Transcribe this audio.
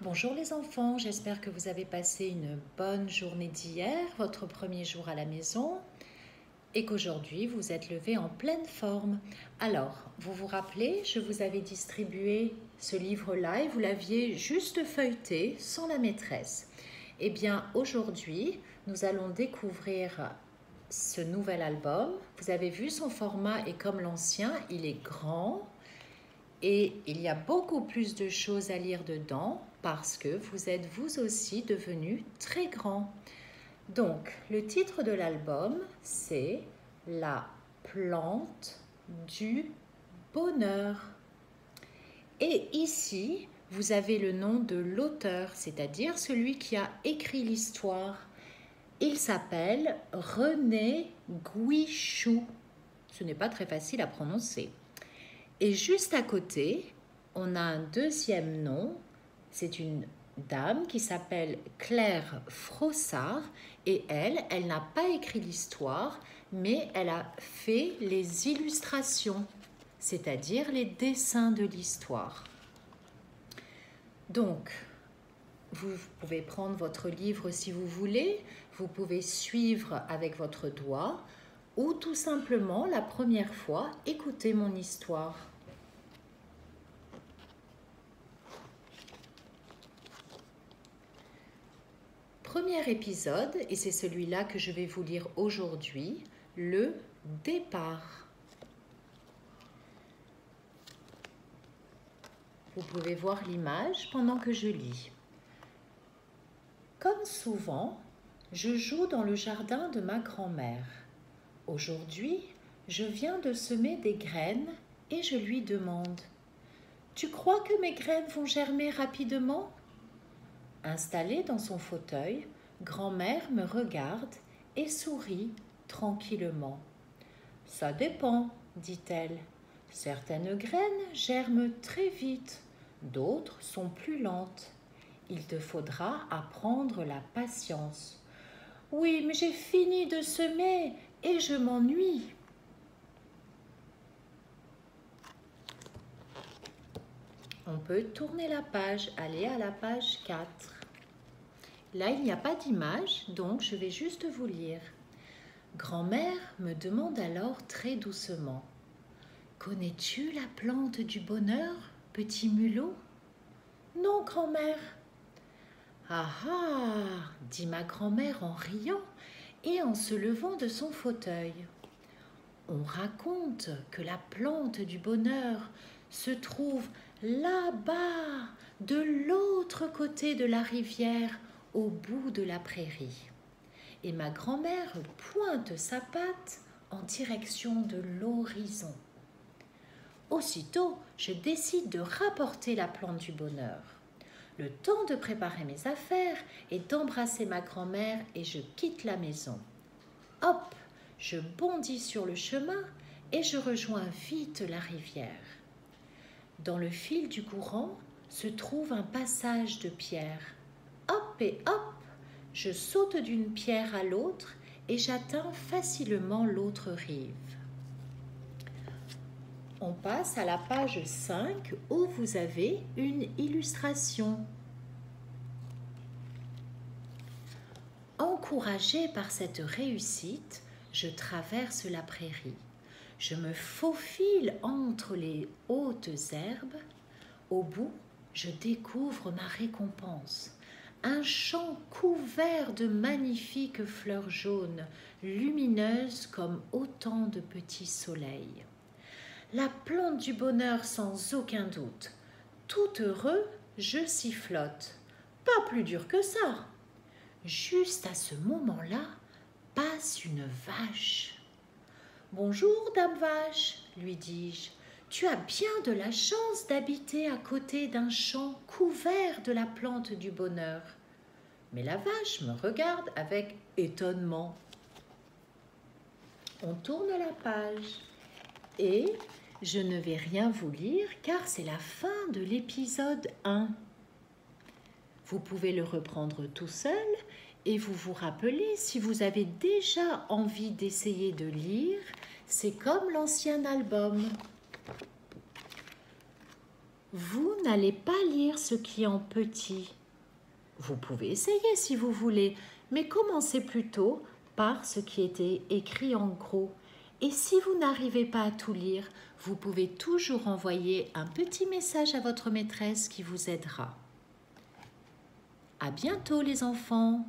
Bonjour les enfants, j'espère que vous avez passé une bonne journée d'hier, votre premier jour à la maison, et qu'aujourd'hui vous êtes levés en pleine forme. Alors, vous vous rappelez, je vous avais distribué ce livre-là et vous l'aviez juste feuilleté sans la maîtresse. Eh bien, aujourd'hui, nous allons découvrir ce nouvel album. Vous avez vu, son format est comme l'ancien, il est grand. Et il y a beaucoup plus de choses à lire dedans parce que vous êtes vous aussi devenus très grands. Donc, le titre de l'album, c'est La plante du bonheur. Et ici, vous avez le nom de l'auteur, c'est-à-dire celui qui a écrit l'histoire. Il s'appelle René Guichou. Ce n'est pas très facile à prononcer. Et juste à côté, on a un deuxième nom. C'est une dame qui s'appelle Claire Frossard. Et elle n'a pas écrit l'histoire, mais elle a fait les illustrations, c'est-à-dire les dessins de l'histoire. Donc, vous pouvez prendre votre livre si vous voulez. Vous pouvez suivre avec votre doigt ou tout simplement, la première fois, écouter mon histoire. Premier épisode, et c'est celui-là que je vais vous lire aujourd'hui, le départ. Vous pouvez voir l'image pendant que je lis. Comme souvent, je joue dans le jardin de ma grand-mère. Aujourd'hui, je viens de semer des graines et je lui demande « Tu crois que mes graines vont germer rapidement ?» Installée dans son fauteuil, grand-mère me regarde et sourit tranquillement. « Ça dépend, dit-elle. Certaines graines germent très vite, d'autres sont plus lentes. Il te faudra apprendre la patience. »« Oui, mais j'ai fini de semer et je m'ennuie. » On peut tourner la page, aller à la page 4. Là, il n'y a pas d'image, donc je vais juste vous lire. Grand-mère me demande alors très doucement « Connais-tu la plante du bonheur, petit mulot ?»« Non, grand-mère. »« Ah ah !» dit ma grand-mère en riant et en se levant de son fauteuil. On raconte que la plante du bonheur se trouve là-bas, de l'autre côté de la rivière, au bout de la prairie. Et ma grand-mère pointe sa patte en direction de l'horizon. Aussitôt, je décide de rapporter la plante du bonheur. Le temps de préparer mes affaires et d'embrasser ma grand-mère et je quitte la maison. Hop, je bondis sur le chemin et je rejoins vite la rivière. Dans le fil du courant se trouve un passage de pierre. Hop et hop, je saute d'une pierre à l'autre et j'atteins facilement l'autre rive. On passe à la page 5 où vous avez une illustration. Encouragée par cette réussite, je traverse la prairie. Je me faufile entre les hautes herbes. Au bout, je découvre ma récompense. Un champ couvert de magnifiques fleurs jaunes, lumineuses comme autant de petits soleils. La plante du bonheur sans aucun doute. Tout heureux, je sifflote. Pas plus dur que ça. Juste à ce moment-là, passe une vache. « Bonjour, dame vache, lui dis-je. Tu as bien de la chance d'habiter à côté d'un champ couvert de la plante du bonheur. » Mais la vache me regarde avec étonnement. On tourne la page et je ne vais rien vous lire car c'est la fin de l'épisode 1. Vous pouvez le reprendre tout seul et vous vous rappelez, si vous avez déjà envie d'essayer de lire, c'est comme l'ancien album. Vous n'allez pas lire ce qui est en petit. Vous pouvez essayer si vous voulez, mais commencez plutôt par ce qui était écrit en gros. Et si vous n'arrivez pas à tout lire, vous pouvez toujours envoyer un petit message à votre maîtresse qui vous aidera. À bientôt les enfants!